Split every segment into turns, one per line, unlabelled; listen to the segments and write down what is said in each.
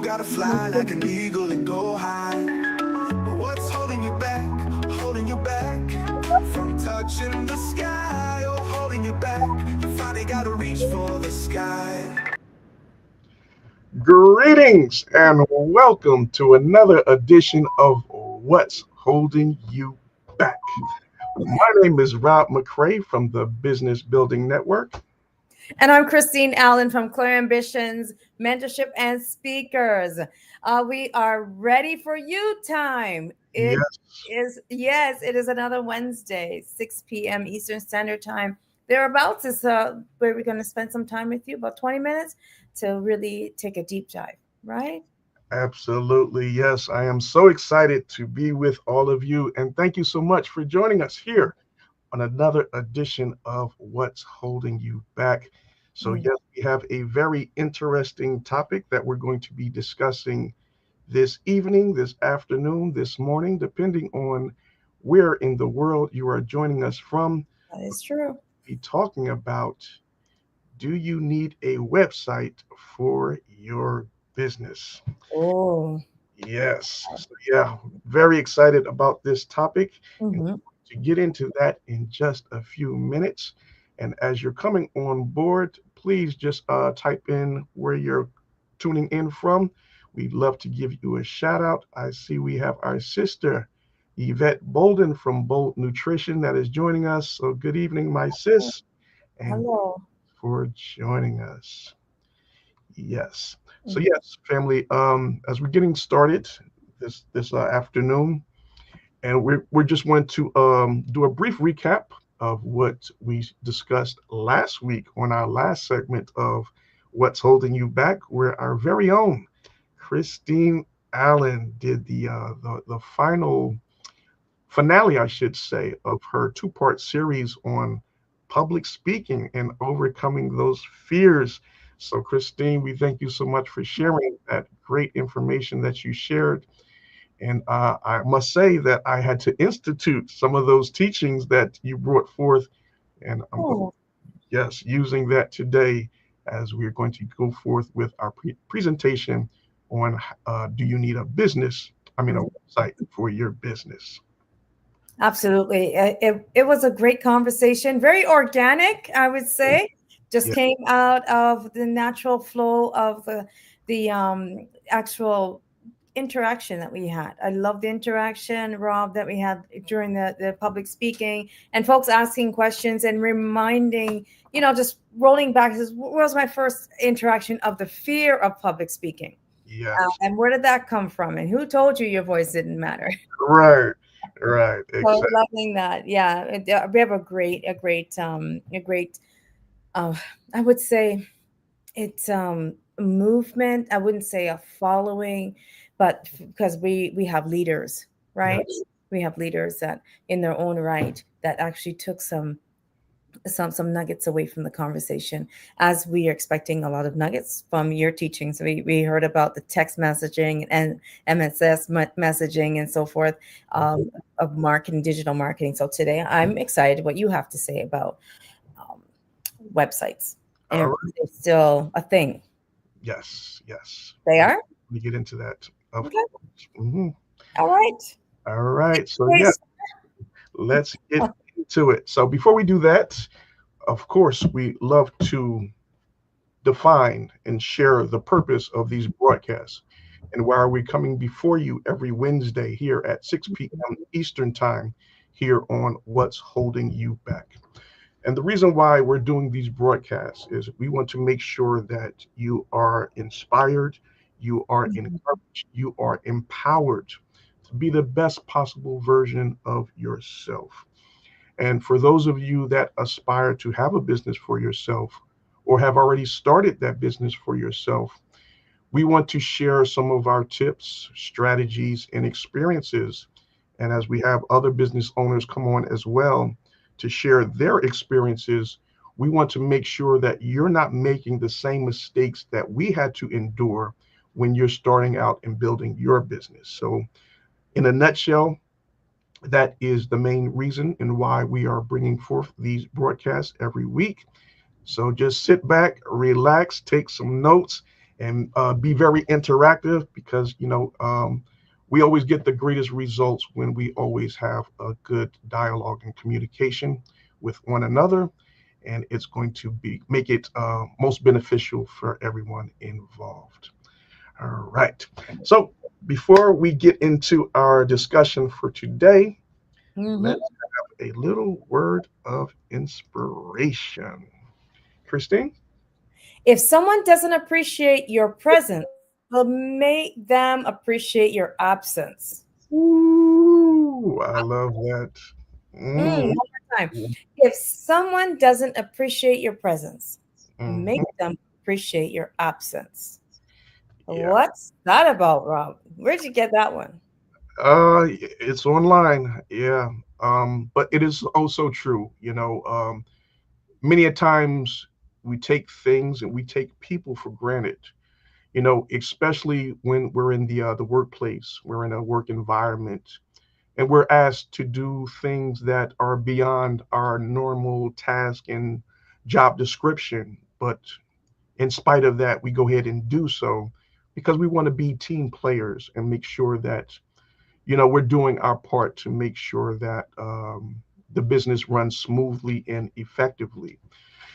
gotta fly like an eagle and go high. But what's holding you back? Holding you back from touching the sky. Oh, holding you back. You finally gotta reach for the sky.
Greetings and welcome to another edition of What's Holding You Back. My name is Rob McCray from the Business Building Network.
And I'm Christine Allen from Clear Ambitions, Mentorship and Speakers. We are ready for you time.
Yes,
It is another Wednesday, 6 p.m. Eastern Standard Time. Thereabouts is where we're going to spend some time with you, about 20 minutes, to really take a deep dive, right?
absolutely. Yes, I am so excited to be with all of you. And thank you so much for joining us here on another edition of What's Holding You Back. So,
Mm.
yes, we have a very interesting topic that we're going to be discussing this evening, this afternoon, this morning, depending on where in the world you are joining us from.
That is true.
Be talking about, do you need a website for your business?
Oh,
Yes. So, yeah, very excited about this topic. And
hmm
to get into that in just a few minutes. And as you're coming on board, please just type in where you're tuning in from. We'd love to give you a shout out. I see we have our sister, Yvette Bolden from Bold Nutrition, that is joining us. So good evening, my sis, and
hello.
for joining us. Yes. So yes, family. As we're getting started this afternoon, and we're just going to do a brief recap of what we discussed last week on our last segment of What's Holding You Back, where our very own Christine Allen did the final finale, I should say, of her two-part series on public speaking and overcoming those fears. So, Christine, we thank you so much for sharing that great information that you shared. And I must say that I had to institute some of those teachings that you brought forth. And I'm going
Oh,
yes, using that today as we're going to go forth with our presentation on do you need a business? I mean, a website for your business.
absolutely. It was a great conversation, very organic, I would say. Just
Yeah,
came out of the natural flow of the actual interaction that we had. I love the interaction, Rob, that we had during the public speaking and folks asking questions and reminding, just rolling back. This was my first interaction of the fear of public speaking.
yes,
And where did that come from? And who told you your voice didn't matter?
right, right,
So
exactly.
loving that. Yeah. We have a great, uh, I would say it's a movement. I wouldn't say a following, but because we have leaders, right?
Yes,
We have leaders that in their own right that actually took some nuggets away from the conversation, as we are expecting a lot of nuggets from your teachings. We heard about the text messaging and MSS messaging and so forth, of marketing, digital marketing. So today I'm excited what you have to say about um, websites,
all
and
right,
they're still a thing.
yes, yes.
They are.
We get into that, of
Okay.
course.
All right.
All right, so yeah,
Please.
let's get into it. So before we do that, of course, we love to define and share the purpose of these broadcasts and why are we coming before you every Wednesday here at 6 p.m. Eastern Time here on What's Holding You Back. And the reason why we're doing these broadcasts is we want to make sure that you are inspired, you are encouraged, you are empowered to be the best possible version of yourself. And for those of you that aspire to have a business for yourself or have already started that business for yourself, we want to share some of our tips, strategies, and experiences. And as we have other business owners come on as well to share their experiences, we want to make sure that you're not making the same mistakes that we had to endure when you're starting out and building your business. So, in a nutshell, that is the main reason and why we are bringing forth these broadcasts every week. So just sit back, relax, take some notes, and be very interactive, because we always get the greatest results when we always have a good dialogue and communication with one another, and it's going to be make it most beneficial for everyone involved. All right. So before we get into our discussion for today,
Mhm.
let's have a little word of inspiration. Christine?
If someone doesn't appreciate your presence, well, make them appreciate your absence.
Ooh, I love that.
One
Mm,
more time. If someone doesn't appreciate your presence, make
mhm.
them appreciate your absence.
Yeah.
What's that about, Rob? Where'd you get that one?
It's online. Yeah. But it is also true. Many a times we take things and we take people for granted. Especially when we're in the workplace, we're in a work environment, and we're asked to do things that are beyond our normal task and job description. But in spite of that, we go ahead and do so because we want to be team players and make sure that we're doing our part to make sure that the business runs smoothly and effectively.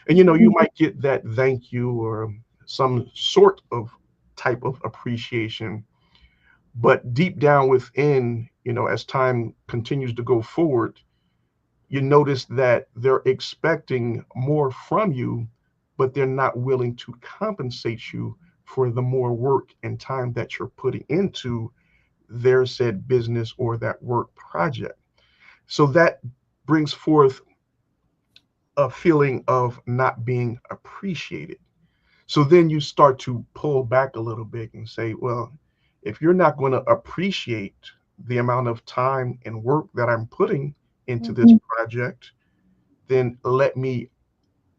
And you might get that thank you or some sort of type of appreciation, but deep down within, as time continues to go forward, you notice that they're expecting more from you, but they're not willing to compensate you for the more work and time that you're putting into their said business or that work project. So that brings forth a feeling of not being appreciated. So then you start to pull back a little bit and say, well, if you're not going to appreciate the amount of time and work that I'm putting into this project, then let me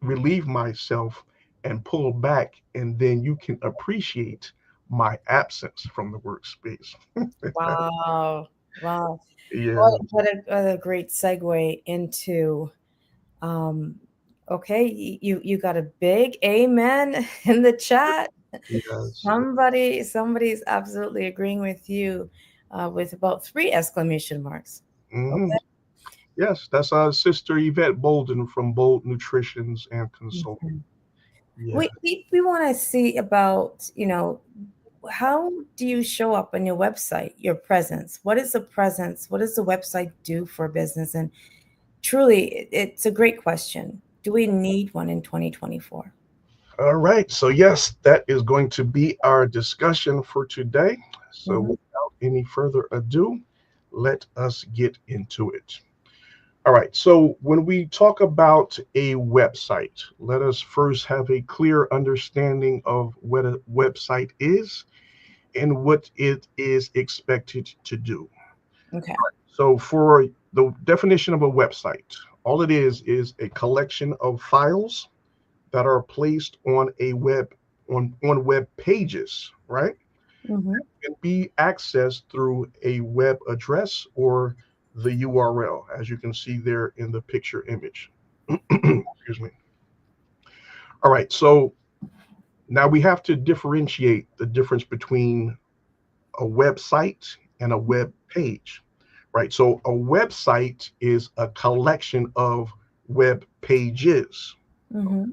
relieve myself and pull back, and then you can appreciate my absence from the workspace.
Wow. Wow.
Yeah.
What a great segue into um okay, you got a big amen in the chat.
Yes.
Somebody's absolutely agreeing with you with about three exclamation marks.
Hmm.
Okay.
Yes, that's our sister Yvette Bolden from Bold Nutritions and Consulting.
Mhm.
Yeah.
We want to see about, how do you show up on your website, your presence? What is the presence? What does the website do for business? And truly, it's a great question. Do we need one in 2024?
All right. So, yes, that is going to be our discussion for today. So,
Mhm.
without any further ado, let us get into it. All right. So, when we talk about a website, let us first have a clear understanding of what a website is and what it is expected to do.
Okay.
So, for the definition of a website, all it is a collection of files that are placed on web pages, right?
Hmm.
Can be accessed through a web address or the URL, as you can see there in the picture image. Excuse me. All right, so now we have to differentiate the difference between a website and a web page, right? So a website is a collection of web pages.
Hmm.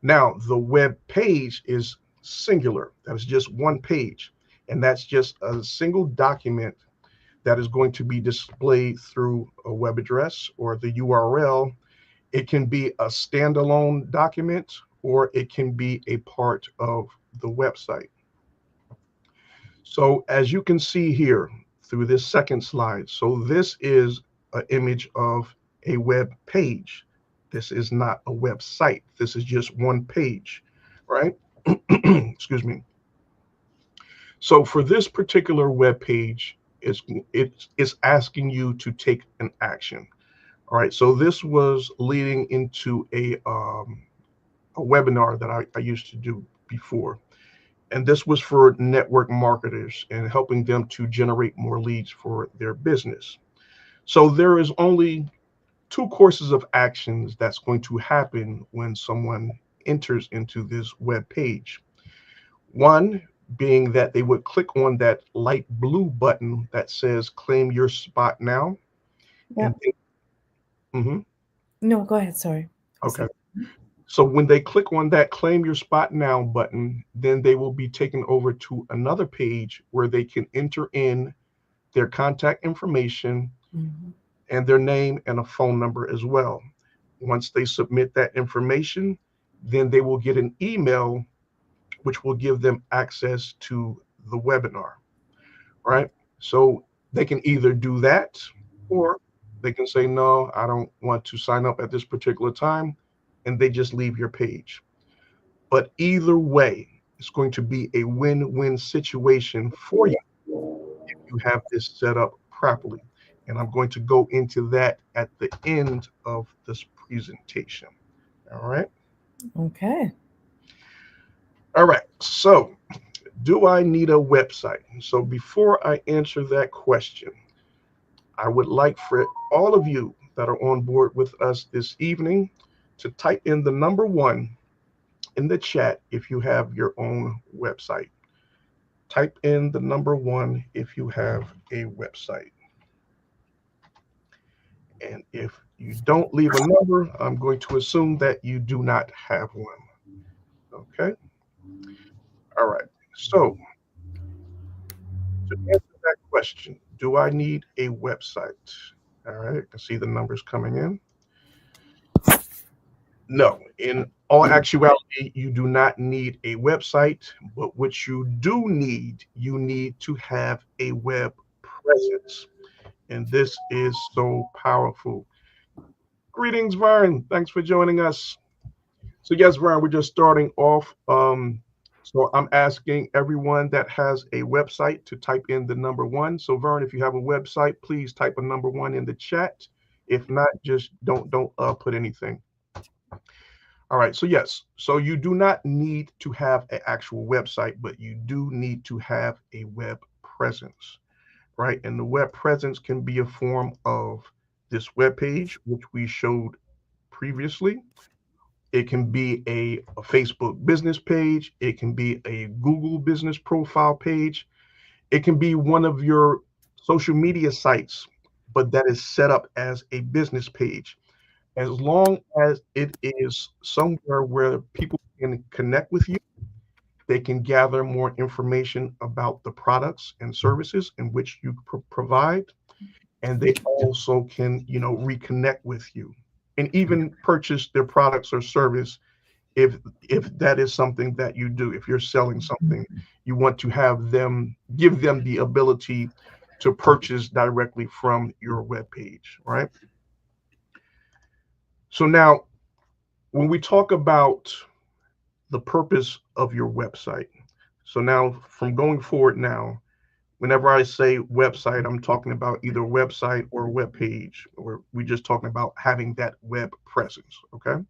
Now, the web page is singular. That is just one page. And that's just a single document that is going to be displayed through a web address or the URL. It can be a standalone document or it can be a part of the website. So, as you can see here through this second slide, so this is an image of a web page. This is not a website. This is just one page, right? Excuse me. So for this particular web page, it's asking you to take an action. All right. So this was leading into a webinar that I used to do before. And this was for network marketers and helping them to generate more leads for their business. So there is only two courses of actions that's going to happen when someone enters into this web page. One being that they would click on that light blue button that says claim your spot now.
Yeah.
And Mhm.
No, go ahead. Sorry.
Okay. So when they click on that claim your spot now button, then they will be taken over to another page where they can enter in their contact information
Mhm.
and their name and a phone number as well. Once they submit that information, then they will get an email which will give them access to the webinar, right? So they can either do that or they can say, no, I don't want to sign up at this particular time, and they just leave your page. But either way, it's going to be a win-win situation for you if you have this set up properly. And I'm going to go into that at the end of this presentation. All right.
Okay.
All right. So, do I need a website? So, before I answer that question, I would like for all of you that are on board with us this evening to type in the number one in the chat if you have your own website. Type in the number one if you have a website. And if you don't leave a number, I'm going to assume that you do not have one. Okay. All right. So, to answer that question, do I need a website? All right. I can see the numbers coming in. No, in all actuality, you do not need a website, but what you need to have a web presence. And this is so powerful. Greetings, Vern. Thanks for joining us. So, yes, Vern, we're just starting off. So, I'm asking everyone that has a website to type in the number one. So, Vern, if you have a website, please type a number one in the chat. If not, just don't put anything. All right. So yes. So you do not need to have an actual website, but you do need to have a web presence, right? And the web presence can be a form of this web page, which we showed previously. It can be a Facebook business page. It can be a Google business profile page. It can be one of your social media sites, but that is set up as a business page. As long as it is somewhere where people can connect with you, they can gather more information about the products and services in which you provide, and they also can, reconnect with you and even purchase their products or service if that is something that you do. If you're selling something, you want to give them the ability to purchase directly from your webpage, right? So now when we talk about the purpose of your website. So now from going forward now, whenever I say website, I'm talking about either website or web page, or we're just talking about having that web presence. Okay.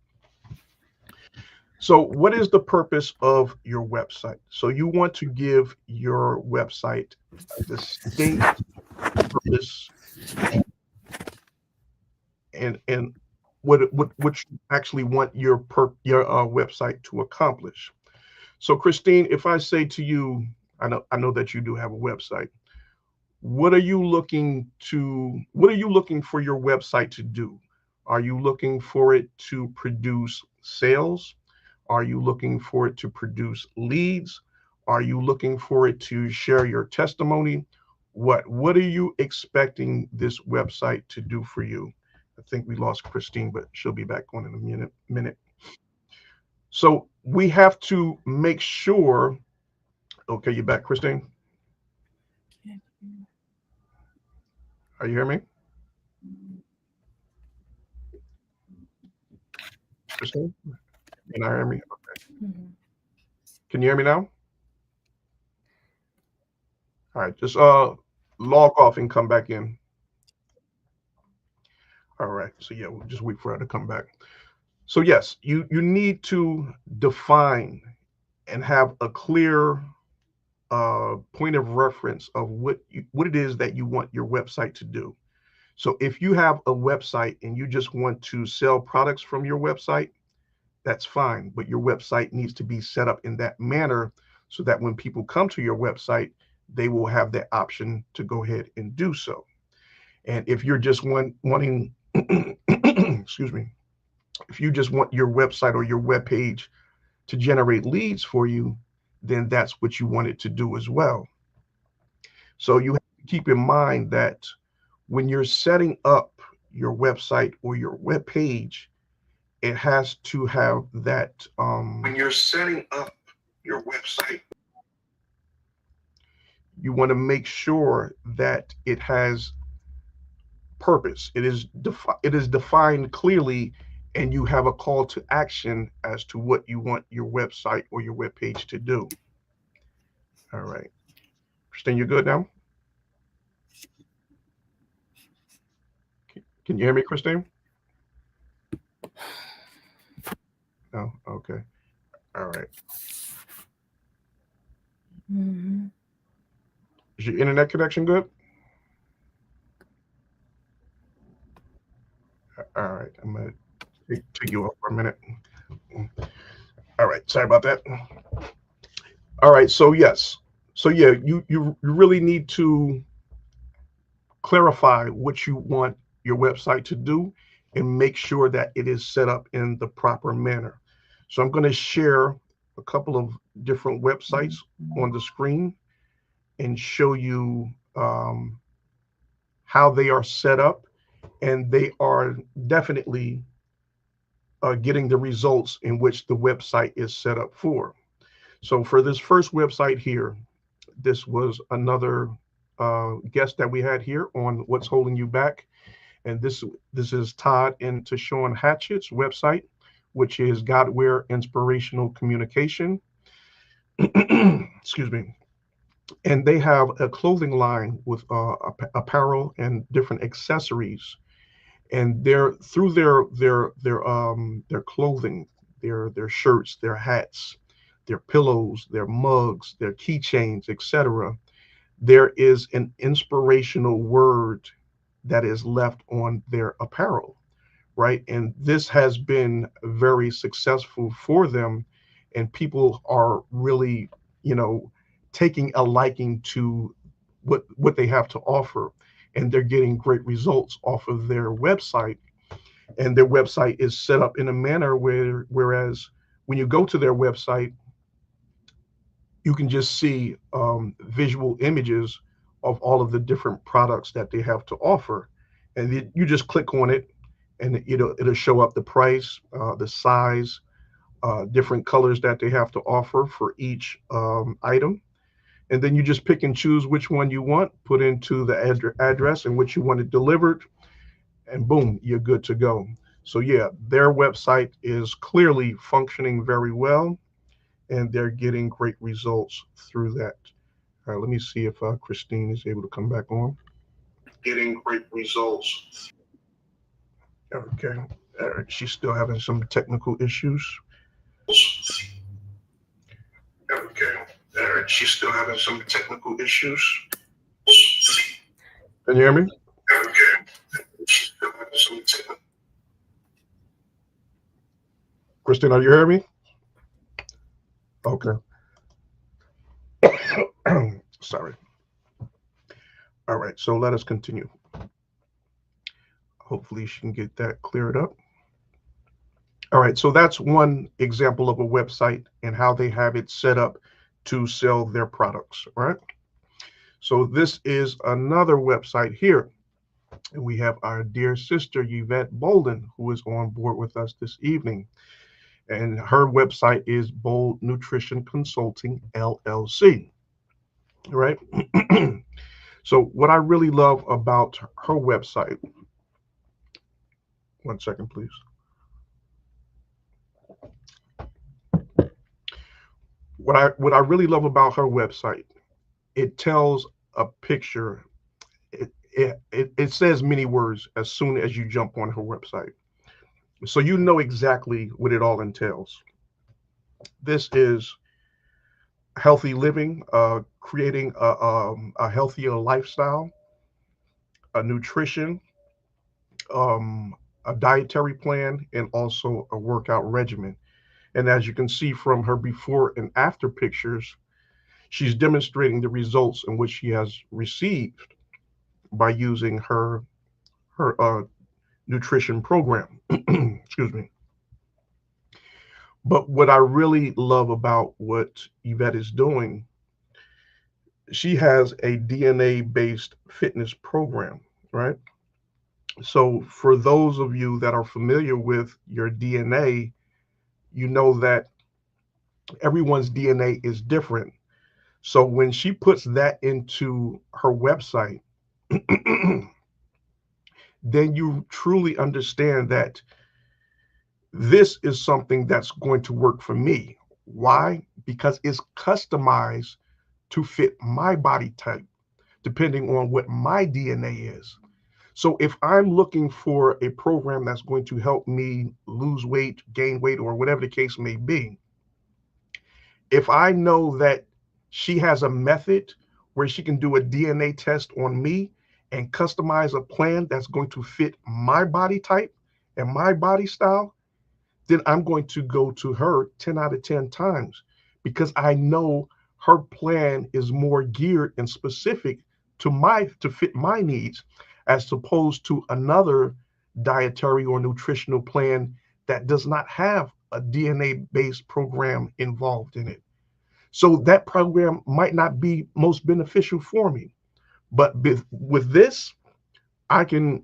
So what is the purpose of your website? So you want to give your website a distinct purpose and what you actually want your website to accomplish. So, Christine, if I say to you, I know that you do have a website. What are you looking for your website to do? Are you looking for it to produce sales? Are you looking for it to produce leads? Are you looking for it to share your testimony? What are you expecting this website to do for you? I think we lost Christine, but she'll be back on in a minute. So we have to make sure. Okay, you back, Christine? Are you hearing me? Christine? Can I hear me? Okay.
Mhm.
Can you hear me now? All right, just log off and come back in. All right. So yeah, we'll just wait for her to come back. So yes, you need to define and have a clear point of reference of what it is that you want your website to do. So if you have a website and you just want to sell products from your website, that's fine, but your website needs to be set up in that manner so that when people come to your website, they will have the option to go ahead and do so. And if you're just wanting, excuse me, if you just want your website or your web page to generate leads for you, then that's what you want it to do as well. So you have to keep in mind that when you're setting up your website or your web page, it has to have that. When you're setting up your website, you want to make sure that it has purpose. It is defined clearly, and you have a call to action as to what you want your website or your web page to do. All right, Christine, you're good now. Can you hear me, Christine? No. Okay. All right.
Mm-hmm.
Is your internet connection good? All right. I'm gonna take you off for a minute. All right. Sorry about that. All right. So yes. So yeah, you really need to clarify what you want your website to do and make sure that it is set up in the proper manner. So I'm going to share a couple of different websites on the screen and show you how they are set up, and they are definitely getting the results in which the website is set up for. So for this first website here, this was another guest that we had here on What's Holding You Back. And this is Todd and Tashawn Hatchett's website, which is Godware Inspirational Communication. Excuse me. And they have a clothing line with apparel and different accessories. And they're through their clothing, their shirts, their hats, their pillows, their mugs, their keychains, etc. There is an inspirational word that is left on their apparel, right? And this has been very successful for them, and people are really, you know, taking a liking to what they have to offer, and they're getting great results off of their website. And their website is set up in a manner whereas when you go to their website, you can just see visual images of all of the different products that they have to offer, and you just click on it, and it'll show up the price, the size, different colors that they have to offer for each item, and then you just pick and choose which one you want, put into the address in which you want it delivered, and boom, you're good to go. So yeah, their website is clearly functioning very well, and they're getting great results through that. All right, let me see if Christine is able to come back on. Getting great results. Okay. All right. She's still having some technical issues. Okay. All right. She's still having some technical issues. Can you hear me? Okay. She's still having some technical. Christine, are you hearing me? Okay. Sorry. All right, so let us continue. Hopefully she can get that cleared up. All right, so that's one example of a website and how they have it set up to sell their products, all right? So this is another website here. And we have our dear sister, Yvette Bolden, who is on board with us this evening. And her website is Bold Nutrition Consulting, LLC, right? So what I really love about her website, one second, please. What I really love about her website, it tells a picture. It says many words as soon as you jump on her website. So you know exactly what it all entails. This is healthy living, creating a healthier lifestyle, a nutrition, a dietary plan, and also a workout regimen. And as you can see from her before and after pictures, She's demonstrating the results in which she has received by using her nutrition program. Excuse me. But what I really love about what Yvette is doing, she has a DNA based fitness program, right? So for those of you that are familiar with your DNA, you know that everyone's DNA is different. So when she puts that into her website, then you truly understand that this is something that's going to work for me. Why? Because it's customized to fit my body type, depending on what my DNA is. So if I'm looking for a program that's going to help me lose weight, gain weight, or whatever the case may be, if I know that she has a method where she can do a DNA test on me and customize a plan that's going to fit my body type and my body style, then I'm going to go to her 10 out of 10 times because I know her plan is more geared and specific to fit my needs as opposed to another dietary or nutritional plan that does not have a DNA based program involved in it. So that program might not be most beneficial for me. But with this, I can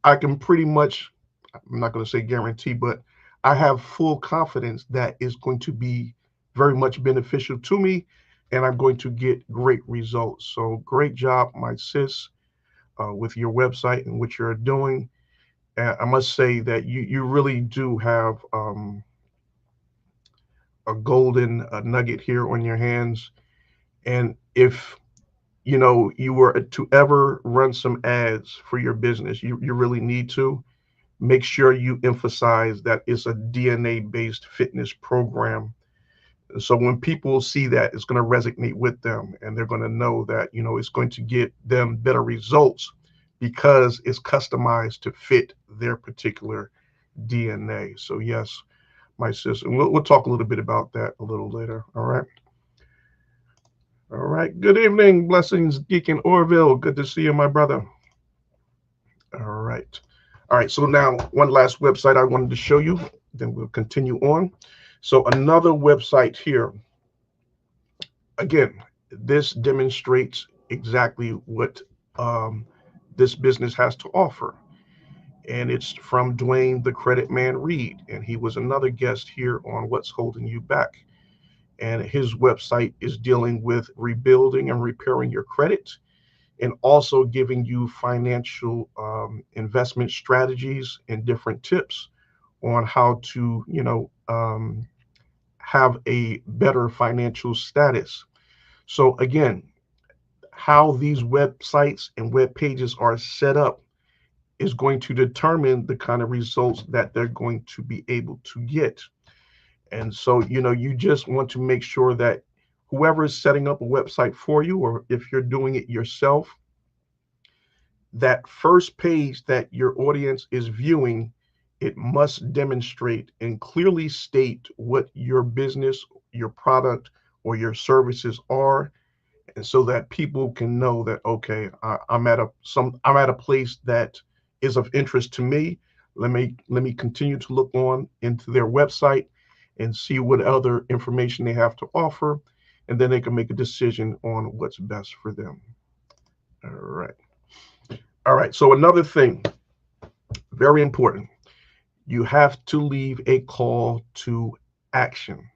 I can pretty much, I'm not going to say guarantee, but I have full confidence that it's going to be very much beneficial to me and I'm going to get great results. So great job, my sis, with your website and what you're doing. And I must say that you really do have a golden nugget here on your hands. And if you were to ever run some ads for your business, you really need to make sure you emphasize that it's a DNA based fitness program. So when people see that, it's going to resonate with them and they're going to know that, it's going to get them better results because it's customized to fit their particular DNA. So, yes, my sister, and we'll talk a little bit about that a little later. All right. All right. Good evening. Blessings, Deacon Orville. Good to see you, my brother. All right. All right. So now one last website I wanted to show you, then we'll continue on. So another website here. Again, this demonstrates exactly what this business has to offer. And it's from Dwayne the Credit Man Reed. And he was another guest here on What's Holding You Back. And his website is dealing with rebuilding and repairing your credit and also giving you financial investment strategies and different tips on how to, have a better financial status. So again, how these websites and web pages are set up is going to determine the kind of results that they're going to be able to get. And so, you just want to make sure that whoever is setting up a website for you, or if you're doing it yourself, that first page that your audience is viewing, it must demonstrate and clearly state what your business, your product, or your services are, and so that people can know that I'm at a place that is of interest to me. Let me continue to look on into their website and see what other information they have to offer, and then they can make a decision on what's best for them. All right. All right. So another thing, very important, you have to leave a call to action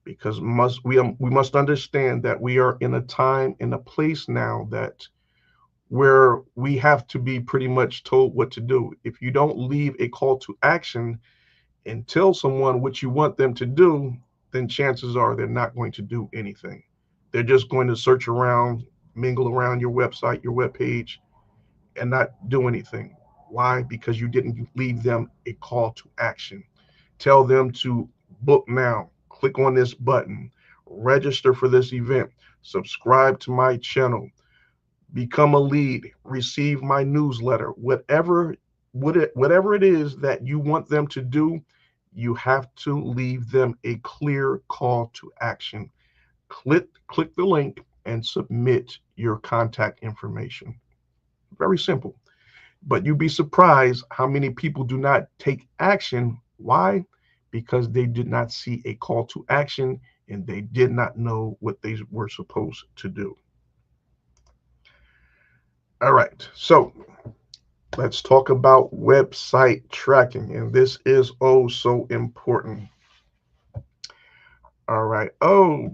because we must understand that we are in a time and a place now that where we have to be pretty much told what to do. If you don't leave a call to action and tell someone what you want them to do, then chances are they're not going to do anything. They're just going to search around, mingle around your website, your web page, and not do anything. Why? Because you didn't leave them a call to action. Tell them to book now, click on this button, register for this event, subscribe to my channel, become a lead, receive my newsletter, whatever it is that you want them to do, you have to leave them a clear call to action. click the link and submit your contact information. Very simple. But you'd be surprised how many people do not take action. Why? Because they did not see a call to action and they did not know what they were supposed to do. All right. So let's talk about website tracking. And this is oh so important. All right. Oh,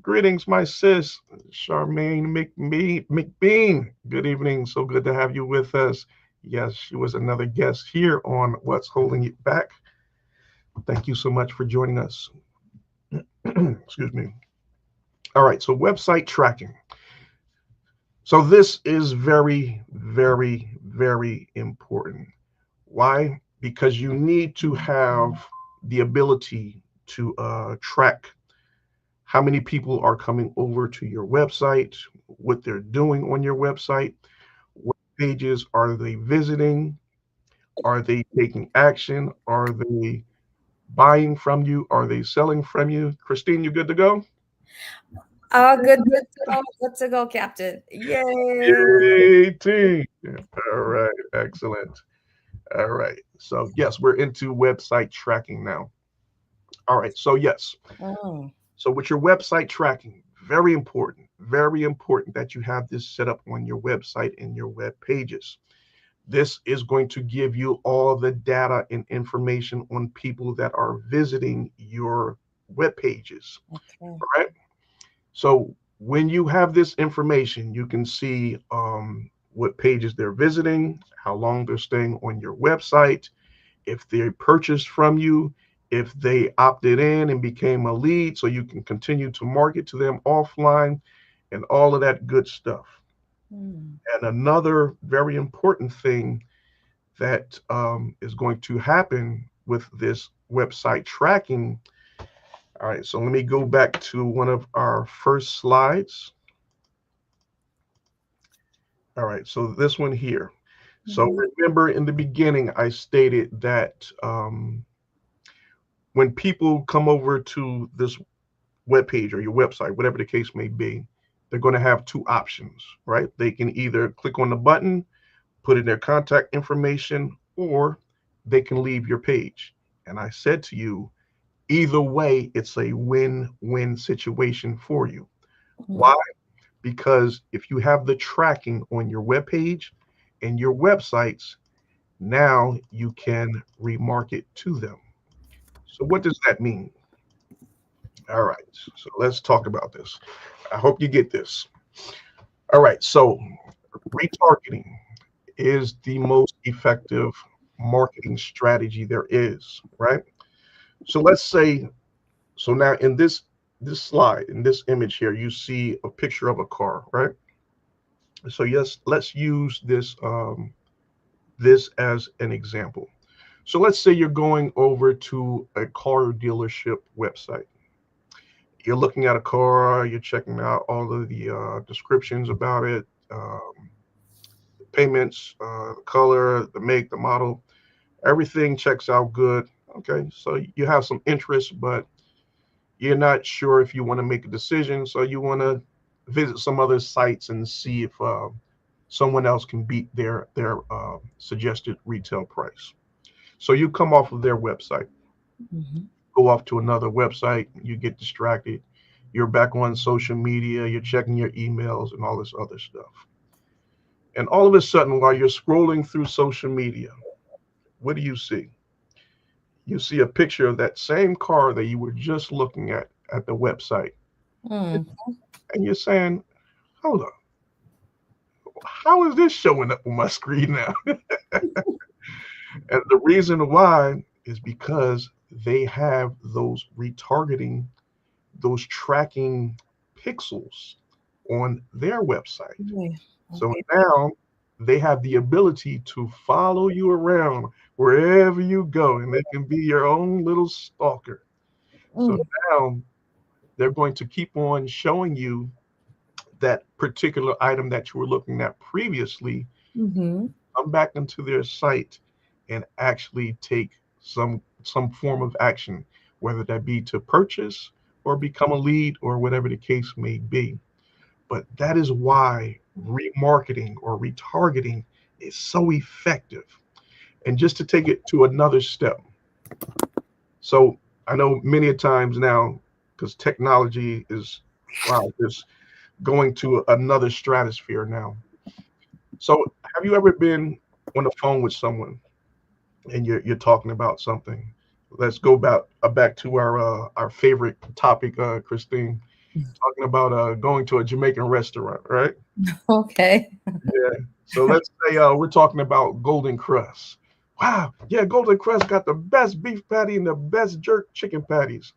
greetings, my sis, Charmaine McBean. Good evening. So good to have you with us. Yes, she was another guest here on What's Holding It Back. Thank you so much for joining us. Excuse me. All right. So, website tracking. So, this is very, very, very important. Why? Because you need to have the ability to track how many people are coming over to your website, what they're doing on your website, what pages are they visiting, are they taking action, are they buying from you, are they selling from you? Christine, you good to go?
Oh, good to go, Captain. Yay!
Yay, team. All right, excellent. All right. So, yes, we're into website tracking now. All right. So, yes.
Oh.
So, with your website tracking, very important that you have this set up on your website and your web pages. This is going to give you all the data and information on people that are visiting your web pages.
Okay.
All right. So when you have this information, you can see what pages they're visiting, how long they're staying on your website, if they purchased from you, if they opted in and became a lead, so you can continue to market to them offline and all of that good stuff.
Hmm.
And another very important thing that is going to happen with this website tracking. All right, so let me go back to one of our first slides. All right, so this one here. So remember in the beginning, I stated that when people come over to this web page or your website, whatever the case may be, they're going to have two options, right? They can either click on the button, put in their contact information, or they can leave your page. And I said to you, either way, it's a win-win situation for you. Why? Because if you have the tracking on your web page and your websites, now you can remarket to them. So what does that mean? All right, so let's talk about this. I hope you get this. All right, so retargeting is the most effective marketing strategy there is, right? So let's say, so now in this slide, in this image here, you see a picture of a car, right? So yes, let's use this as an example. So let's say you're going over to a car dealership website. You're looking at a car, you're checking out all of the descriptions about it, payments, the color, the make, the model, everything checks out good. Okay, so you have some interest, but you're not sure if you want to make a decision. So you want to visit some other sites and see if someone else can beat their suggested retail price. So you come off of their website, go off to another website, you get distracted. You're back on social media, you're checking your emails and all this other stuff. And all of a sudden, while you're scrolling through social media, what do you see? You see a picture of that same car that you were just looking at the website.
Mm.
And you're saying, hold on, how is this showing up on my screen now? And the reason why is because they have those retargeting, those tracking pixels on their website.
Okay.
So now they have the ability to follow you around wherever you go, and they can be your own little stalker. So now they're going to keep on showing you that particular item that you were looking at previously,
Mm-hmm.
come back into their site and actually take some form of action, whether that be to purchase or become a lead or whatever the case may be. But that is why remarketing or retargeting is so effective. And just to take it to another step. So I know many a times now, because technology is, wow, just going to another stratosphere now. So have you ever been on the phone with someone and you're talking about something? Let's go back to our favorite topic, Christine, talking about going to a Jamaican restaurant, right?
Okay.
Yeah. So let's say we're talking about Golden Crust. Wow, yeah, Golden Crust got the best beef patty and the best jerk chicken patties.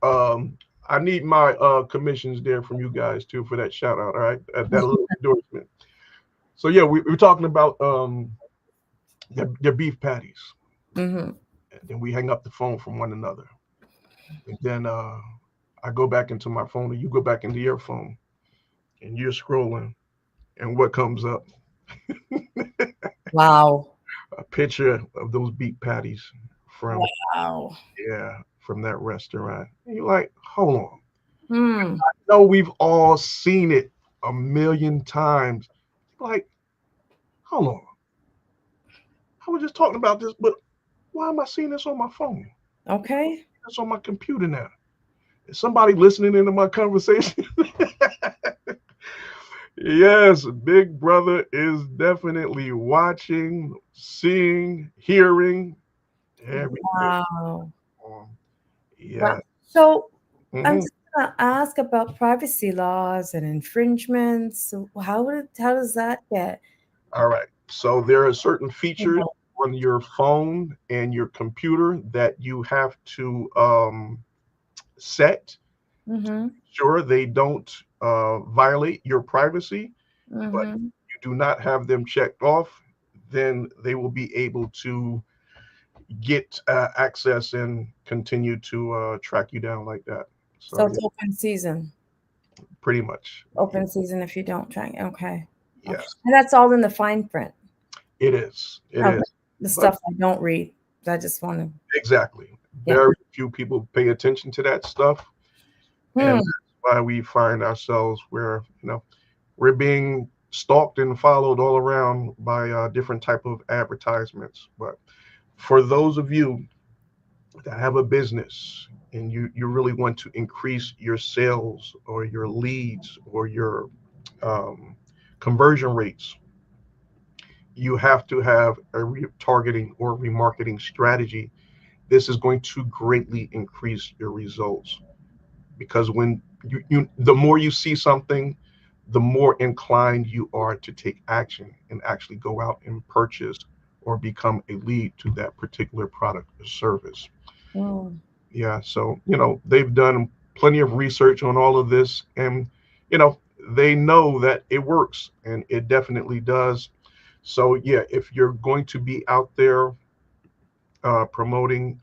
Um, I need my commissions there from you guys too for that shout out. All right, that little endorsement. So yeah, we're talking about their beef patties,
Hmm.
and then we hang up the phone from one another, and then I go back into my phone, and you go back into your phone, and you're scrolling, and what comes up?
Wow.
A picture of those beef patties from
Wow.
yeah from that restaurant. And you're like, hold on.
Hmm.
No, we've all seen it a million times. Like, hold on. I was just talking about this, but why am I seeing this on my phone?
Okay.
It's on my computer now. Is somebody listening into my conversation? Yes, Big Brother is definitely watching, seeing, hearing everything.
Wow. Wow.
Yeah.
So I'm
Mhm.
just gonna ask about privacy laws and infringements. So how does that get?
All right. So there are certain features on your phone and your computer that you have to set.
Mm-hmm.
Sure, they don't violate your privacy, but
Mm-hmm.
you do not have them checked off, then they will be able to get access and continue to track you down like that.
So
So
it's
yeah,
open season.
pretty much.
Open season if you don't try. Okay. Okay.
Yes,
And that's all in the fine print.
it is. It
Okay.
is.
The
But
stuff I don't read. I just want to.
exactly,
Yeah.
very few people pay attention to that stuff, and
Hmm.
that's why we find ourselves where we're being stalked and followed all around by different type of advertisements. But for those of you that have a business and you really want to increase your sales or your leads or your um, conversion rates, you have to have a retargeting or remarketing strategy. This is going to greatly increase your results because when the more you see something, the more inclined you are to take action and actually go out and purchase or become a lead to that particular product or service.
Hmm.
Yeah, so they've done plenty of research on all of this, and you know they know that it works, and it definitely does. So yeah, if you're going to be out there promoting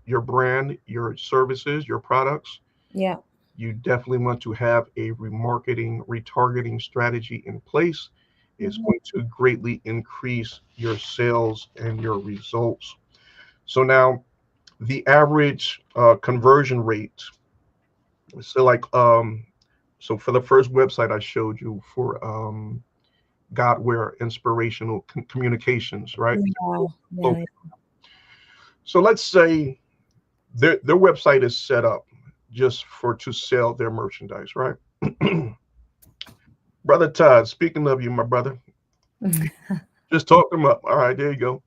your brand, your services, your products,
Yeah.
you definitely want to have a remarketing, retargeting strategy in place. It's
Mhm.
going to greatly increase your sales and your results. So now the average conversion rate. So so for the first website I showed you for Godware Inspirational Communications, right?
Yeah. Yeah.
So let's say their website is set up just for to sell their merchandise, right? Brother Todd, speaking of you, my brother,
Yeah.
just talk them up. All right, there you go.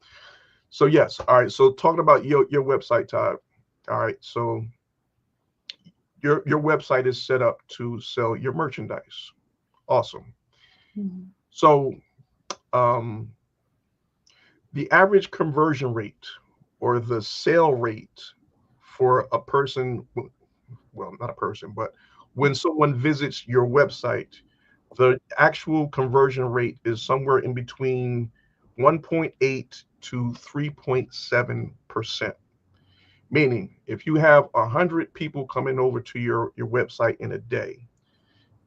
So yes, all right. So talking about your website, Todd. All right, so your website is set up to sell your merchandise. Awesome.
Mhm.
So um, the average conversion rate or the sale rate for a person, well, not a person, but when someone visits your website, the actual conversion rate is somewhere in between 1.8 to 3.7%. Meaning, if you have 100 people coming over to your website in a day,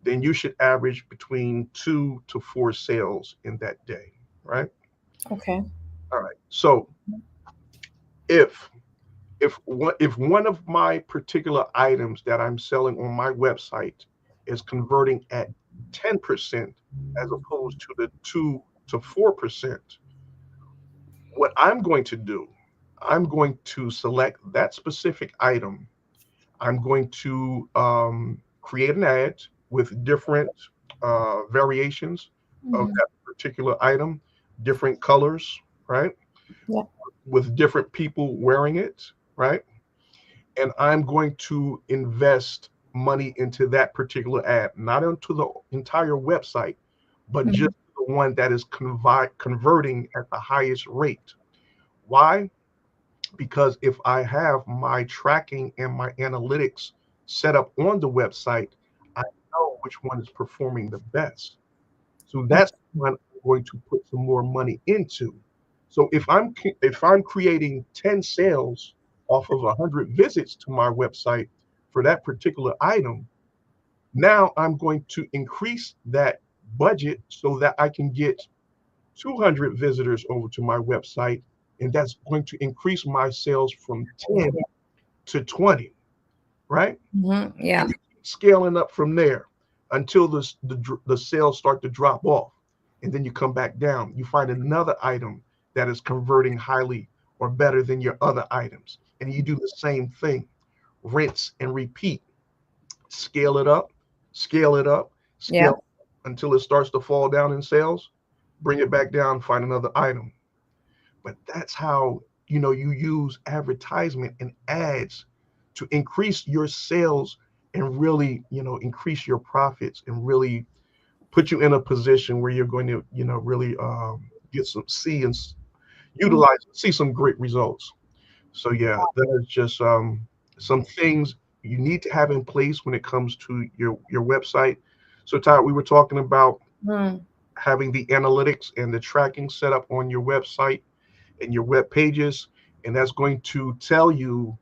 then you should average between 2 to 4 sales in that day, right?
Okay.
All right. So if if one of my particular items that I'm selling on my website is converting at 10% as opposed to the 2 to 4%, what I'm going to do, I'm going to select that specific item. I'm going to create an ad with different variations of
Mhm.
that particular item, different colors, right?
Yeah.
With different people wearing it, right? And I'm going to invest money into that particular ad, not into the entire website, but just
Mhm.
the one that is converting at the highest rate. Why? Because if I have my tracking and my analytics set up on the website, I know which one is performing the best. So that's what I'm going to put some more money into. So if I'm creating 10 sales off of 100 visits to my website for that particular item, now I'm going to increase that budget so that I can get 200 visitors over to my website, and that's going to increase my sales from 10 to 20, right?
Mhm.
And
Yeah.
you keep scaling up from there until the sales start to drop off. And then you come back down. You find another item that is converting highly or better than your other items. And you do the same thing, rinse and repeat. Scale it up, scale it up,
Yeah.
scale until it starts to fall down in sales. Bring it back down, find another item. But that's how you use advertisement and ads to increase your sales and really increase your profits and really put you in a position where you're going to really get some see and
Mhm.
utilize see some great results. So yeah, that is just some things you need to have in place when it comes to your website. So Todd, we were talking about
Mhm.
having the analytics and the tracking set up on your website and your web pages, and that's going to tell you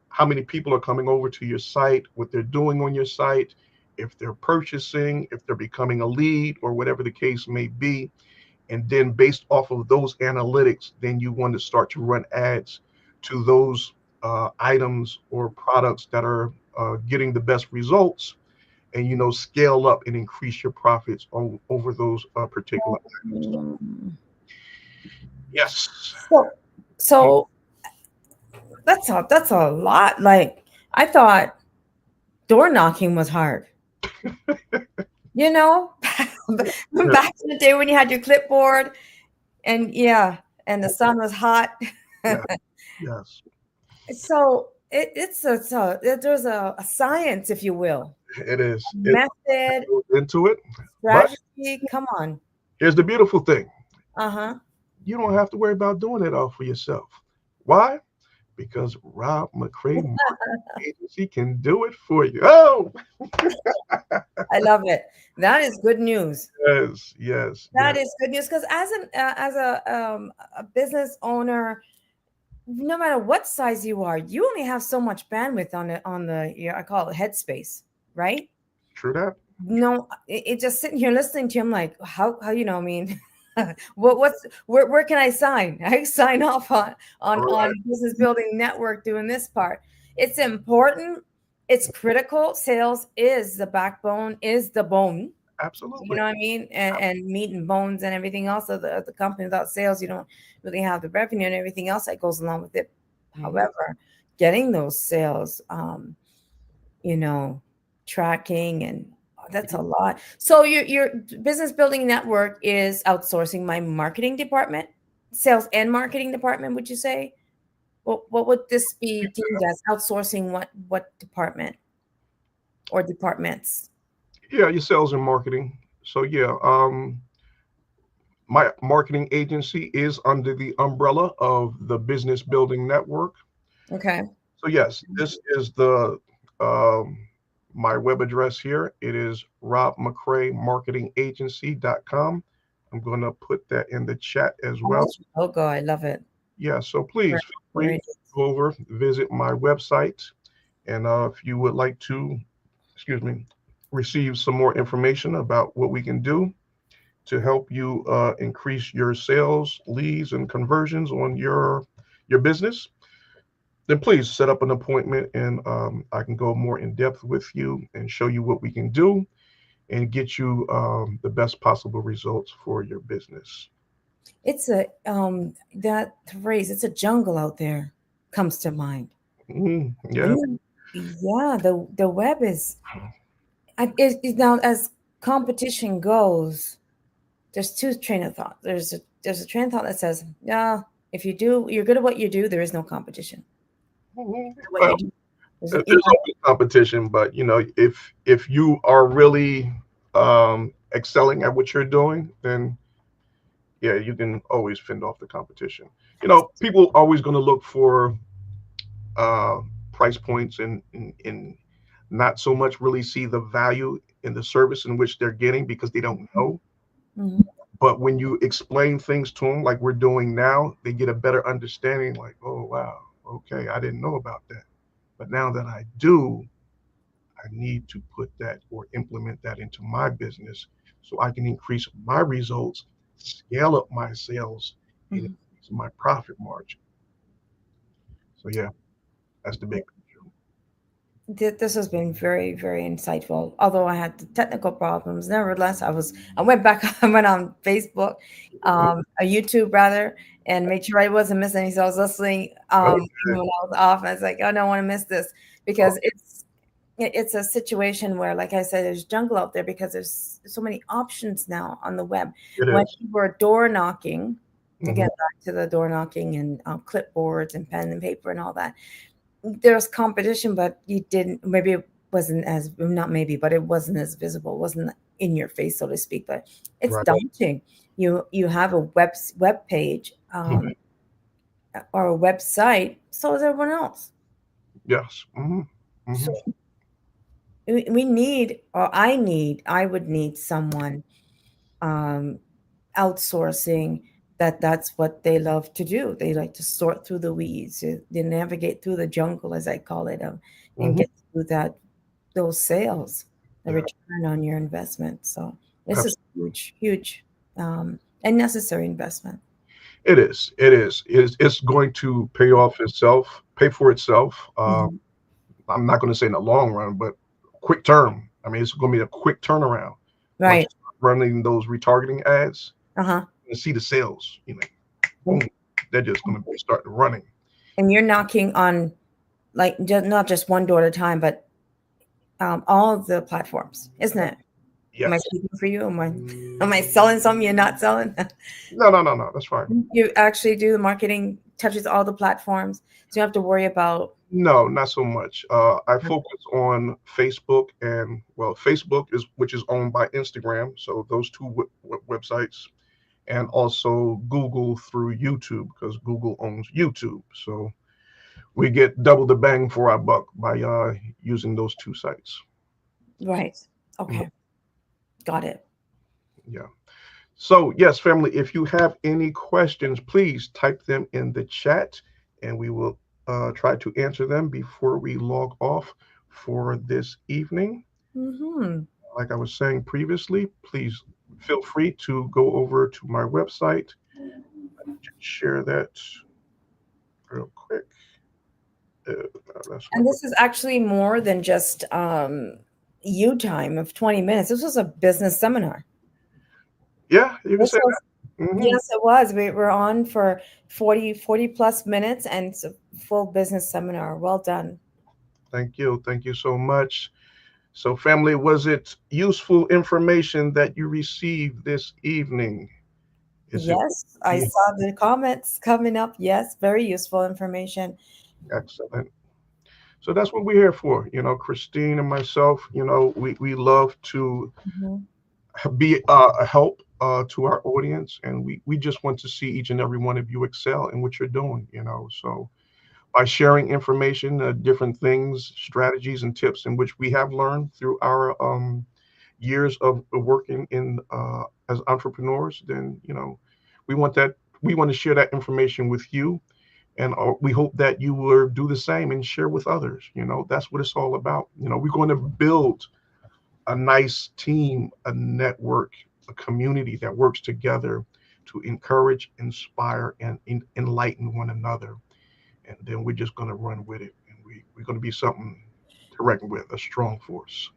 how many people are coming over to your site, what they're doing on your site, if they're purchasing, if they're becoming a lead, or whatever the case may be. And then based off of those analytics, then you want to start to run ads to those items or products that are getting the best results, and scale up and increase your profits over those particular items.
Mm.
Yes,
So, so that's a lot. Like I thought door knocking was hard. You know,
yeah,
back in the day when you had your clipboard and yeah, and the sun was hot.
yeah, yes.
So there's a science, if you will,
It is. It
method,
goes into it. But
strategy. Come on.
here's the beautiful thing.
Uh-huh.
You don't have to worry about doing it all for yourself. Why? Because Rob McCray Marketing Agency can do it for you. Oh,
I love it. That is good news.
yes, yes,
That
yes.
is good news because as a business owner, no matter what size you are, you only have so much bandwidth on the yeah, I call it headspace, right?
True that.
No, it just sitting here listening to him like how I mean, where can I sign? I sign off
All
on
right.
business building network doing this part. It's important. It's critical. Sales is the backbone, is the bone. You
Absolutely.
know what I mean? And meat and bones and everything else of the company. Without sales, you don't really have the revenue and everything else that goes along with it.
Mhm.
However, getting those sales, you know, tracking and that's a lot. So your business building network is outsourcing my marketing department, sales and marketing department, would you say? What would this be deemed as outsourcing what department or departments?
Yeah, your sales and marketing. So yeah, my marketing agency is under the umbrella of the Business Building Network.
Okay.
So yes, this is the um, my web address here. It is robmccraymarketingagency.com. I'm going to put that in the chat as well.
Oh God, I love it.
Yeah, so please
Right.
feel
There
free
it
to
is.
go over, visit my website, and if you would like to, excuse me, receive some more information about what we can do to help you increase your sales, leads, and conversions on your business, then please set up an appointment, and I can go more in depth with you and show you what we can do and get you the best possible results for your business.
It's a that phrase, it's a jungle out there, comes to mind.
Yeah.
You, yeah, the web is now as competition goes, there's two train of thought. There's a train of thought that says, yeah, if you're good at what you do, there is no competition. What you
Well,
do,
there's always competition, but if you are really excelling at what you're doing, then yeah, you can always fend off the competition. People always going to look for uh, price points and not so much really see the value in the service in which they're getting because they don't know.
Mhm.
But when you explain things to them like we're doing now, they get a better understanding. Like, oh wow, okay, I didn't know about that, but now that I do, I need to put that or implement that into my business so I can increase my results, scale up my sales, and
Mhm.
increase my profit margin. So yeah, that's the big picture.
This has been very, very insightful. Although I had the technical problems, nevertheless, I went back, I went on Facebook,
Mhm.
YouTube rather, and made sure I wasn't missing anything. So I was listening even
Okay.
when I was off. And I was like, oh, I don't want to miss this
Oh,
because it's a situation where, like I said, there's jungle out there because there's so many options now on the web.
it
When
is.
you were door knocking,
Mhm.
again back to the door knocking and clipboards and pen and paper and all that, there's competition, but you didn't, maybe it wasn't as, not maybe, but it wasn't as visible, it wasn't in your face, so to speak, but it's
Right.
daunting. You have a web page, or a website, so is everyone else.
Yes.
So
Hmm.
we need, or I would need someone um outsourcing that's what they love to do. They like to sort through the weeds, they navigate through the jungle, as I call it, and
Hmm.
get through those sales, the
Yeah.
return on your investment. So this is
Absolutely.
huge, huge, and necessary investment.
It is. It is. It's going to pay for itself.
Mhm.
I'm not going to say in the long run, but quick term. I mean, it's going to be a quick turnaround once
Right.
you start running those retargeting ads
Uh-huh.
and see the sales. Boom, they're just going to start running.
And you're knocking on, like, not just one door at a time, but all of the platforms, isn't it? Am I
Yes.
speaking for you? Am I selling something you're not selling?
No, no, no, no. That's fine.
You actually do the marketing, touches all the platforms, so you don't have to worry about.
No, not so much. I focus on Facebook and well, Facebook is which is owned by Instagram, so those two websites, and also Google through YouTube because Google owns YouTube. So we get double the bang for our buck by using those two sites.
Right.
Mhm.
Okay. Got it.
Yeah. So yes, family, if you have any questions, please type them in the chat, and we will try to answer them before we log off for this evening.
Mm-hmm.
Like I was saying previously, please feel free to go over to my website. Share that real quick. That's
And
not what.
this is actually more than just you time of 20 minutes. This was a business seminar.
Yeah, you can
This
say
was,
that.
yes, it was. We were on for 40 plus minutes, and it's a full business seminar. Well done.
Thank you so much. So, family, was it useful information that you received this evening? Is it
Yes, I
yeah,
saw the comments coming up. Yes, very useful information.
excellent? So that's what we're here for. Christine and myself, we love to
Mhm.
be a help to our audience, and we just want to see each and every one of you excel in what you're doing. So by sharing information, different things, strategies, and tips in which we have learned through our years of working in as entrepreneurs, then we want that we want to share that information with you, and we hope that you will do the same and share with others. That's what it's all about. We're going to build a nice team, a network, a community that works together to encourage, inspire, and enlighten one another. and then we're just going to run with it, and we're going to be something to reckon with, a strong force.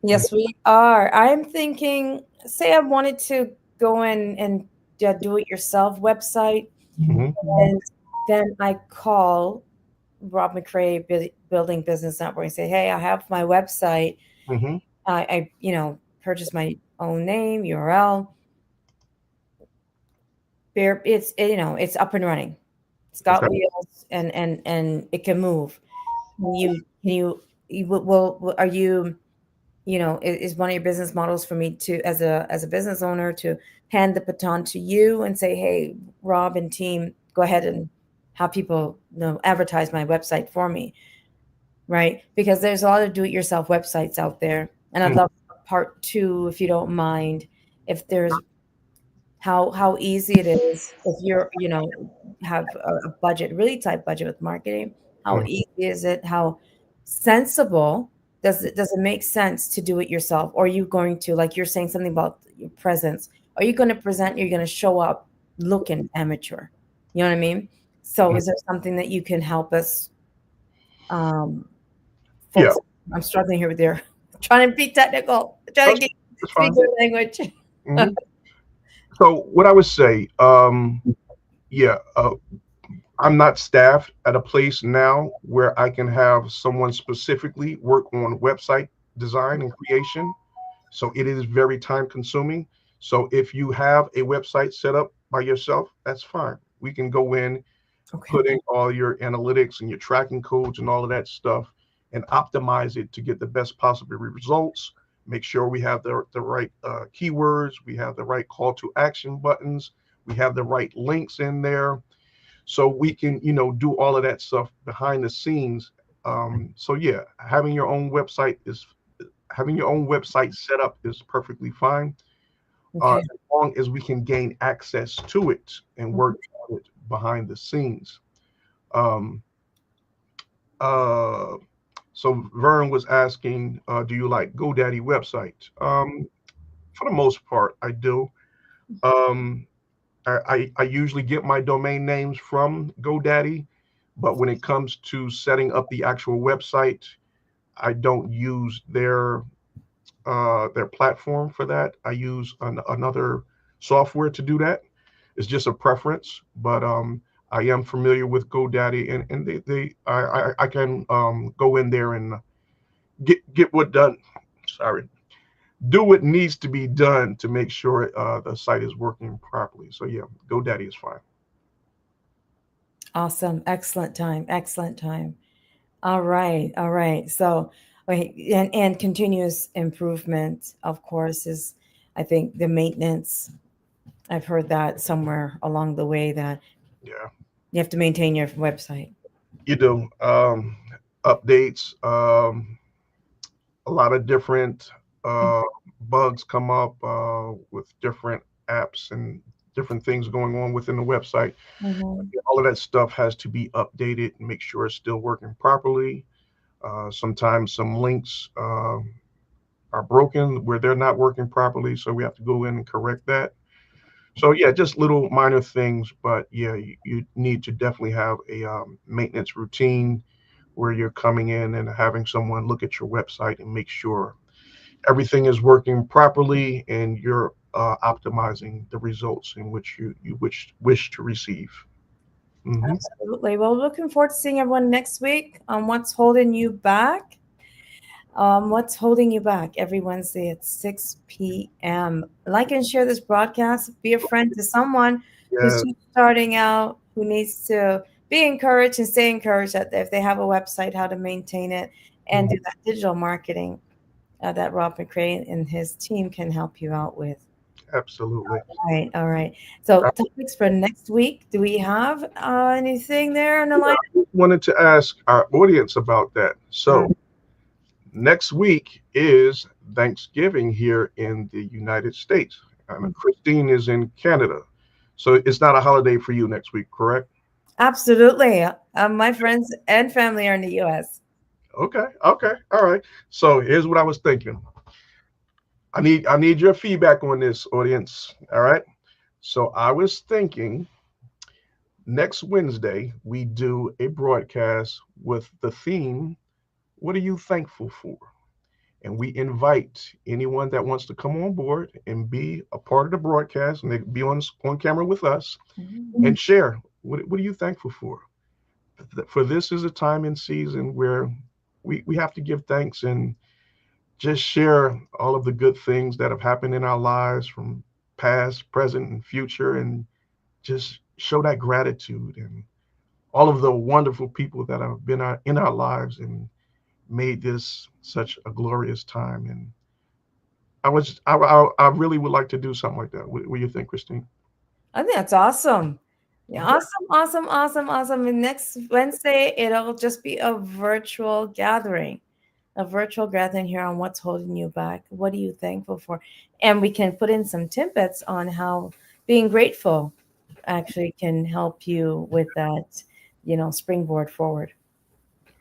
Yes, we are. I'm thinking, say I wanted to go in and do it yourself website,
Mm-hmm.
and then I call Rob McCray Building Business Network and say, hey, I have my website.
Mm-hmm.
I purchased my own name, URL. It's up and running. It's got
Okay.
wheels and it can move. Are you, is one of your business models for me to, as a business owner, to hand the baton to you and say, hey, Rob and team, go ahead and have people, advertise my website for me, right? Because there's a lot of do-it-yourself websites out there, and I'd
Mm.
love part two, if you don't mind, if there's how easy it is if you're, have a budget, really tight budget with marketing. How
Mm.
easy is it? How sensible does it make sense to do it yourself? Or are you going to, like you're saying something about your presence? Are you going to present? You're going to show up looking amateur. You know what I mean? So
Mm.
is there something that you can help us, um,
Yeah,
folks? I'm struggling here with your trying to be technical, trying
that's,
to get
that's
speak
fine.
your language.
Hmm. So what I would say, yeah, I'm not staffed at a place now where I can have someone specifically work on website design and creation. So it is very time consuming. So if you have a website set up by yourself, that's fine. We can go in,
Okay.
put in all your analytics and your tracking codes and all of that stuff and optimize it to get the best possible results. Make sure we have the right keywords, we have the right call to action buttons, we have the right links in there. So we can, do all of that stuff behind the scenes. So yeah, having your own website set up is perfectly fine,
Okay.
as long as we can gain access to it and work on it behind the scenes. Um, uh, so Vern was asking, do you like GoDaddy website? For the most part, I do. Um, I usually get my domain names from GoDaddy, but when it comes to setting up the actual website, I don't use their platform for that. I use another software to do that. It's just a preference, but I am familiar with GoDaddy, and I can go in there and get what done. Sorry, do what needs to be done to make sure the site is working properly. So yeah, GoDaddy is fine.
Awesome. Excellent time. Excellent time. All right. All right. So, okay, and continuous improvement, of course, is, I think, the maintenance. I've heard that somewhere along the way that
Yeah,
you have to maintain your website.
you do. Updates. A lot of different uh, bugs come up with different apps and different things going on within the website.
Mhm.
All of that stuff has to be updated and make sure it's still working properly. Sometimes some links are broken where they're not working properly, so we have to go in and correct that. So yeah, just little minor things, but yeah, you need to definitely have a maintenance routine where you're coming in and having someone look at your website and make sure everything is working properly and you're optimizing the results in which you wish to receive. Hmm.
Absolutely. Well, looking forward to seeing everyone next week. What's holding you back? What's holding you back every Wednesday at 6 p.m. Like and share this broadcast. Be a friend to someone who's
Yeah.
just starting out, who needs to be encouraged and stay encouraged that if they have a website, how to maintain it and
Mhm.
do that digital marketing that Rob McCray and his team can help you out with.
Absolutely.
All right. All right. So,
I
topics for next week. Do we have anything there in the line?
wanted to ask our audience about that. So next week is Thanksgiving here in the United States. And Christine is in Canada. So it's not a holiday for you next week, correct?
Absolutely. My friends and family are in the U.S.
Okay, okay, all right. So here's what I was thinking. I need your feedback on this, audience. All right. So I was thinking Next Wednesday, we do a broadcast with the theme, What are you thankful for? And we invite anyone that wants to come on board and be a part of the broadcast and they be on camera with us and share what are you thankful for? For this is a time and season where we have to give thanks and just share all of the good things that have happened in our lives from past, present, and future, and just show that gratitude and all of the wonderful people that have been in our lives and made this such a glorious time. And I really would like to do something like that. What do you think, Christine?
I think that's awesome. Yeah,
Okay.
awesome, awesome, awesome, awesome. And next Wednesday, it'll just be a virtual gathering here on what's holding you back. What are you thankful for? And we can put in some tidbits on how being grateful actually can help you with that, springboard forward.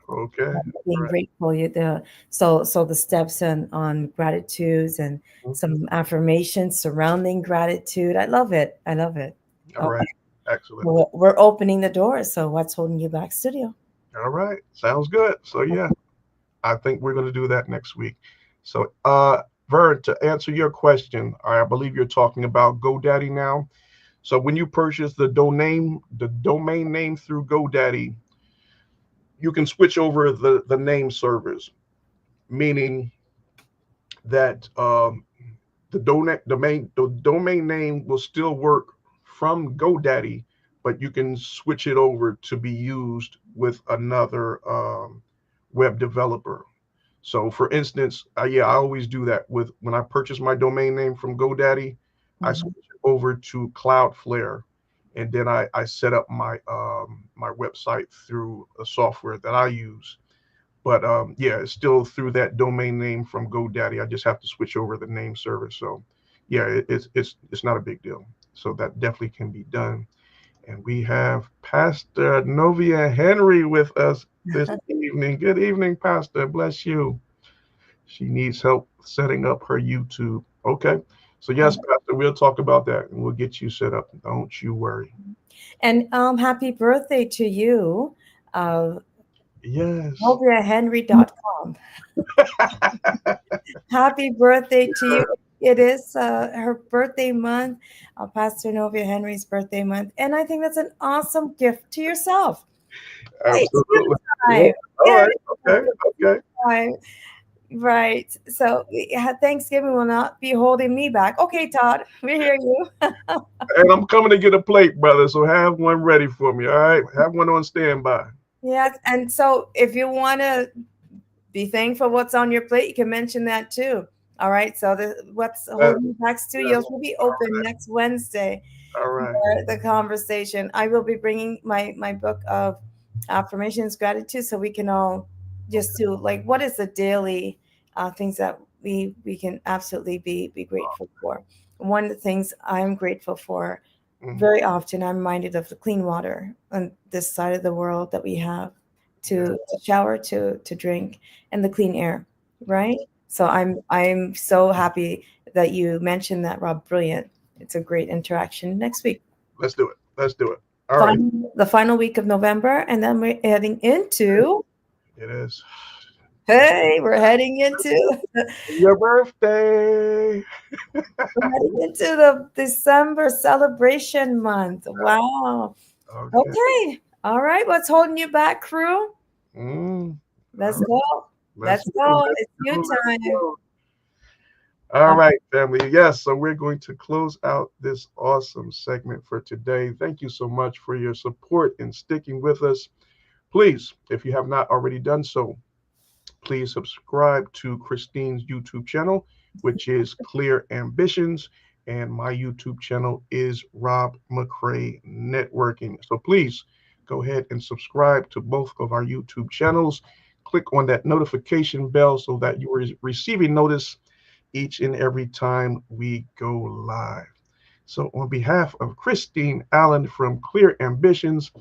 Okay.
Being
Right.
grateful, so the steps on gratitudes and
Mhm.
some affirmations surrounding gratitude. I love it. I love it.
All right. Excellent.
Well, we're opening the doors. So what's holding you back, studio?
All right. Sounds good. So yeah, I think we're going to do that next week. So, Vern, to answer your question, I believe you're talking about GoDaddy now. So when you purchase the domain name through GoDaddy, you can switch over the name servers, meaning that the domain name will still work from GoDaddy, but you can switch it over to be used with another web developer. So, for instance, yeah, I always do that with when I purchase my domain name from GoDaddy, I
Mhm.
switch it over to Cloudflare, and then I set up my website through a software that I use. But yeah, it's still through that domain name from GoDaddy. I just have to switch over the name server. So yeah, it's not a big deal. So that definitely can be done. And we have Pastor Novia Henry with us this evening. Good evening, Pastor. Bless you. She needs help setting up her YouTube. Okay. So yes, Pastor, we'll talk about that and we'll get you set up. Don't you worry.
And happy birthday to you. Uh,
Yes.
NoviaHenry.com. Happy birthday to you. It is her birthday month, Pastor Novia Henry's birthday month. And I think that's an awesome gift to yourself. Hey, it's you
Absolutely. Yeah.
time.
All
Yeah,
right. Okay.
it's
Okay.
time. Right. So yeah, Thanksgiving will not be holding me back. Okay, Todd, we hear you.
And I'm coming to get a plate, brother. So have one ready for me. All right. Have one on standby.
Yes. And so if you want to be thankful what's on your plate, you can mention that too. All right. So what's
Uh,
holding you back
yes.
studios will be
All
open
right.
next Wednesday
All right.
for the conversation. I will be bringing my book of affirmations, gratitude, so we can all just do like what is the daily things that we can absolutely be grateful for. One of the things I'm grateful for
Mhm.
very often, I'm reminded of the clean water on this side of the world that we have
Yeah.
to shower, to drink, and the clean air, right? So I'm so happy that you mentioned that, Rob. Brilliant. It's a great interaction next week.
Let's do it. Let's do it. All right.
The final week of November, and then we're heading into
It is
we're heading into
your birthday.
we're heading into the December celebration month. Wow.
Okay.
Okay. All right. What's holding you back, crew?
Mm. All
Let's
right.
go.
Let's
Let's
go.
go.
Let's
It's you
go. Let's
time.
go. All
Um,
right, family. Yes. So we're going to close out this awesome segment for today. Thank you so much for your support and sticking with us. Please, if you have not already done so, please subscribe to Christine's YouTube channel, which is Clear Ambitions, and my YouTube channel is Rob McCray Networking. So please go ahead and subscribe to both of our YouTube channels. Click on that notification bell so that you are receiving notice each and every time we go live. So, on behalf of Christine Allen from Clear Ambitions,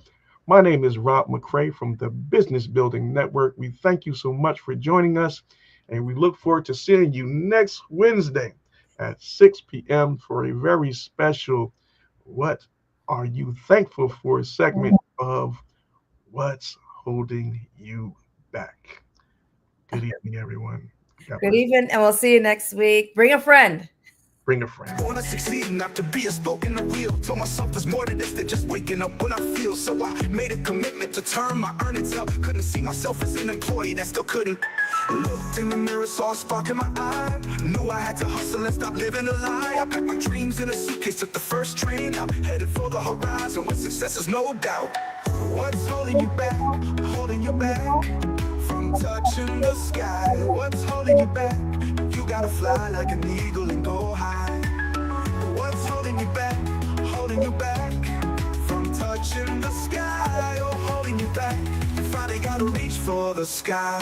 my name is Rob McCray from the Business Building Network. We thank you so much for joining us, and we look forward to seeing you next Wednesday at 6 p.m. for a very special What are you thankful for a segment of What's Holding You Back? Good evening, everyone. God
Good
bless.
evening, and we'll see you next week. Bring a friend.
Bring a friend.
I wanna succeed, not to be a spoke in the wheel. Told myself there's more to this than just waking up when I feel. So I made a commitment to turn my earnings up. Couldn't see myself as an employee that still couldn't. Looked in the mirror, saw a spark in my eye. Knew I had to hustle and stop living a lie. I packed my dreams in a suitcase, took the first train out, headed for the horizon with success is no doubt. What's holding you back? Holding you back from touching the sky. What's holding you back? You gotta fly like an eagle and go high. What's holding you back? Holding you back from touching the sky. Oh, holding you back. You finally gotta reach for the sky.